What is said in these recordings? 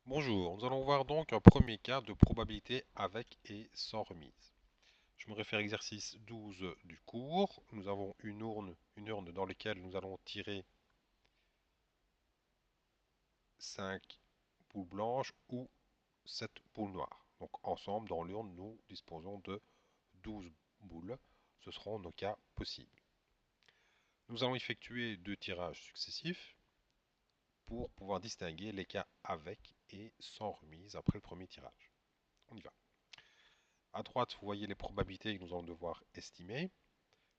Bonjour, nous allons voir donc un premier cas de probabilité avec et sans remise. Je me réfère à l'exercice 12 du cours. Nous avons une urne dans laquelle nous allons tirer 5 boules blanches ou 7 boules noires. Donc ensemble, dans l'urne, nous disposons de 12 boules. Ce seront nos cas possibles. Nous allons effectuer deux tirages successifs pour pouvoir distinguer les cas avec et sans remise après le premier tirage. On y va. À droite, vous voyez les probabilités que nous allons devoir estimer.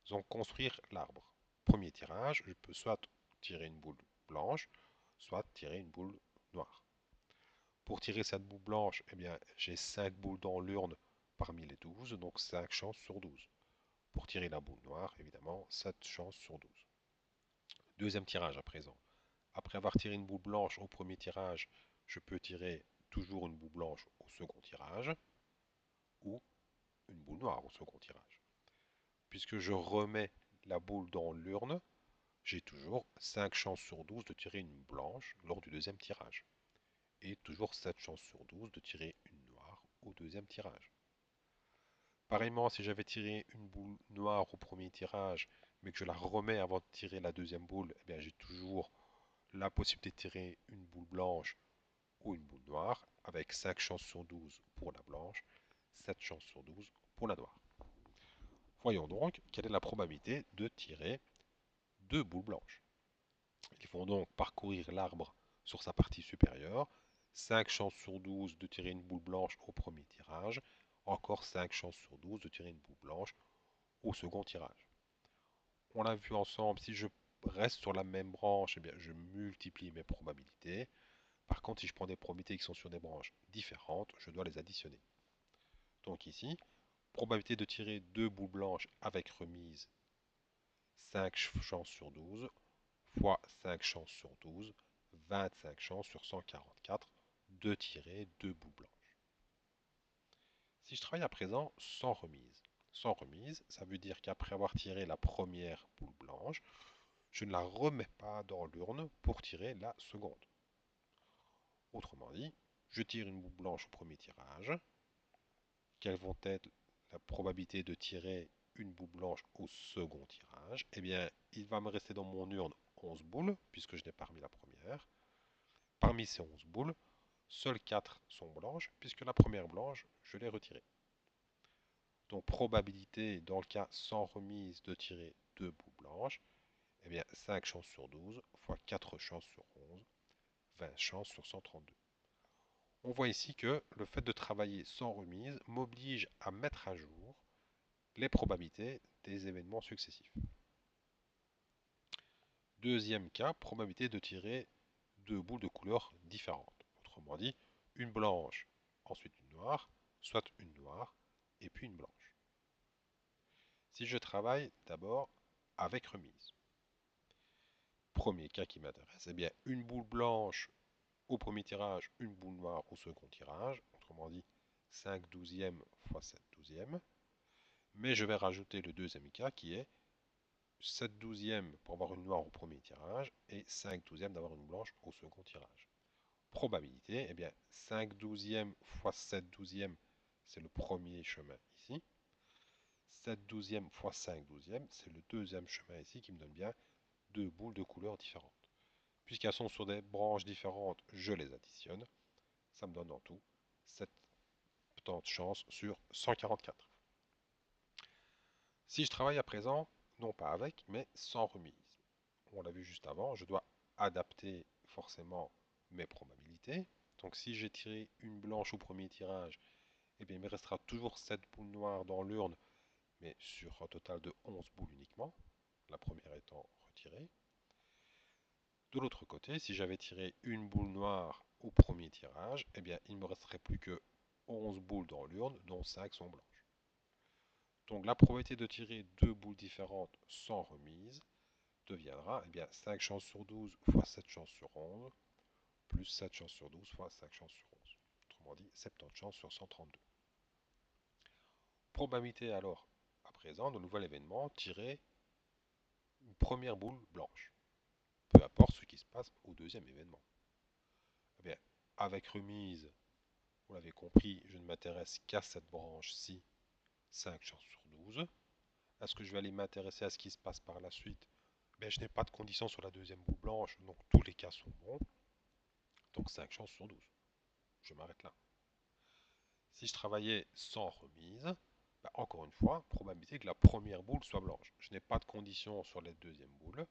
Nous allons construire l'arbre. Premier tirage, je peux soit tirer une boule blanche, soit tirer une boule noire. Pour tirer cette boule blanche, eh bien, j'ai 5 boules dans l'urne parmi les 12, donc 5 chances sur 12. Pour tirer la boule noire, évidemment, 7 chances sur 12. Deuxième tirage à présent. Après avoir tiré une boule blanche au premier tirage, je peux tirer toujours une boule blanche au second tirage ou une boule noire au second tirage. Puisque je remets la boule dans l'urne, j'ai toujours 5 chances sur 12 de tirer une blanche lors du deuxième tirage. Et toujours 7 chances sur 12 de tirer une noire au deuxième tirage. Pareillement, si j'avais tiré une boule noire au premier tirage, mais que je la remets avant de tirer la deuxième boule, eh bien j'ai toujours la possibilité de tirer une boule blanche ou une boule noire, avec 5 chances sur 12 pour la blanche, 7 chances sur 12 pour la noire. Voyons donc quelle est la probabilité de tirer deux boules blanches. Ils vont donc parcourir l'arbre sur sa partie supérieure. 5 chances sur 12 de tirer une boule blanche au premier tirage. Encore 5 chances sur 12 de tirer une boule blanche au second tirage. On l'a vu ensemble, si je reste sur la même branche, eh bien, je multiplie mes probabilités. Par contre, si je prends des probabilités qui sont sur des branches différentes, je dois les additionner. Donc ici, probabilité de tirer deux boules blanches avec remise, 5 chances sur 12, fois 5 chances sur 12, 25 chances sur 144 de tirer deux boules blanches. Si je travaille à présent sans remise, ça veut dire qu'après avoir tiré la première boule blanche, je ne la remets pas dans l'urne pour tirer la seconde. Autrement dit, je tire une boule blanche au premier tirage. Quelles vont être la probabilité de tirer une boule blanche au second tirage? Eh bien, il va me rester dans mon urne 11 boules, puisque je n'ai pas remis la première. Parmi ces 11 boules, seules 4 sont blanches, puisque la première blanche, je l'ai retirée. Donc, probabilité, dans le cas sans remise, de tirer 2 boules blanches, eh bien, 5 chances sur 12 fois 4 chances sur 11, 20 chances sur 132. On voit ici que le fait de travailler sans remise m'oblige à mettre à jour les probabilités des événements successifs. Deuxième cas, probabilité de tirer deux boules de couleurs différentes. Autrement dit, une blanche, ensuite une noire, soit une noire, et puis une blanche. Si je travaille d'abord avec remise. Premier cas qui m'intéresse, eh bien une boule blanche au premier tirage, une boule noire au second tirage, autrement dit 5 douzièmes fois 7 douzièmes. Mais je vais rajouter le deuxième cas qui est 7 douzièmes pour avoir une noire au premier tirage et 5 douzièmes d'avoir une blanche au second tirage. Probabilité, eh bien 5 douzièmes fois 7 douzièmes, c'est le premier chemin ici. 7 douzièmes fois 5 douzièmes, c'est le deuxième chemin ici qui me donne bien deux boules de couleurs différentes. Puisqu'elles sont sur des branches différentes, je les additionne. Ça me donne en tout 70 chances sur 144. Si je travaille à présent, non pas avec, mais sans remise. On l'a vu juste avant, je dois adapter forcément mes probabilités. Donc si j'ai tiré une blanche au premier tirage, eh bien, il me restera toujours 7 boules noires dans l'urne, mais sur un total de 11 boules uniquement, la première étant retirée. De l'autre côté, si j'avais tiré une boule noire au premier tirage, eh bien, il ne me resterait plus que 11 boules dans l'urne, dont 5 sont blanches. Donc la probabilité de tirer deux boules différentes sans remise deviendra eh bien, 5 chances sur 12 fois 7 chances sur 11, plus 7 chances sur 12 fois 5 chances sur 11. Autrement dit, 70 chances sur 132. Probabilité alors, à présent, de nouvel événement, tirer une première boule blanche. Peu importe ce qui se passe au deuxième événement. Eh bien, avec remise, vous l'avez compris, je ne m'intéresse qu'à cette branche-ci, 5 chances sur 12. Est-ce que je vais aller m'intéresser à ce qui se passe par la suite? Ben, je n'ai pas de condition sur la deuxième boule blanche, donc tous les cas sont bons. Donc 5 chances sur 12. Je m'arrête là. Si je travaillais sans remise, ben, encore une fois, probabilité que la première boule soit blanche. Je n'ai pas de condition sur la deuxième boule.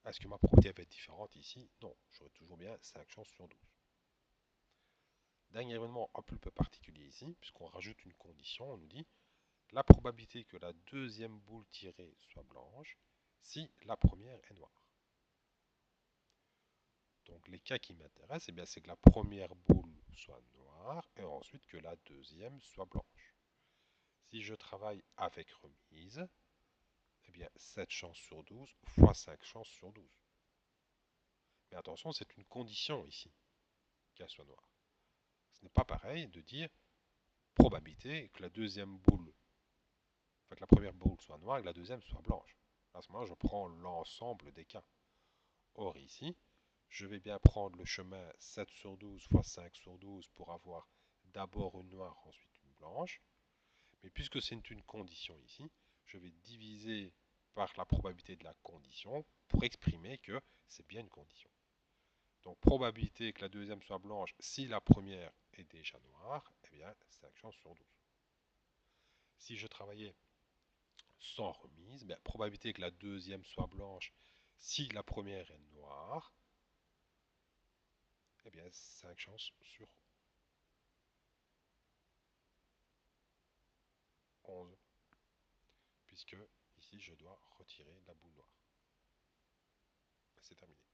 Est-ce que ma probabilité va être différente ici? Non, j'aurai toujours bien 5 chances sur 12. Dernier événement un peu particulier ici, puisqu'on rajoute une condition, on nous dit la probabilité que la deuxième boule tirée soit blanche si la première est noire. Donc les cas qui m'intéressent, c'est que la première boule soit noire et ensuite que la deuxième soit blanche. Si je travaille avec remise, 7 chances sur 12 fois 5 chances sur 12. Mais attention, c'est une condition ici, qu'elle soit noire. Ce n'est pas pareil de dire probabilité que la deuxième boule, enfin que la première boule soit noire et que la deuxième soit blanche. À ce moment-là, je prends l'ensemble des cas. Or ici, je vais bien prendre le chemin 7 sur 12 fois 5 sur 12 pour avoir d'abord une noire, ensuite une blanche. Mais puisque c'est une condition ici, je vais diviser par la probabilité de la condition pour exprimer que c'est bien une condition. Donc probabilité que la deuxième soit blanche si la première est déjà noire, 5 chances sur 12. Si je travaillais sans remise, probabilité que la deuxième soit blanche si la première est noire, 5 chances sur 11, puisque ici je dois retirer la boule noire. C'est terminé.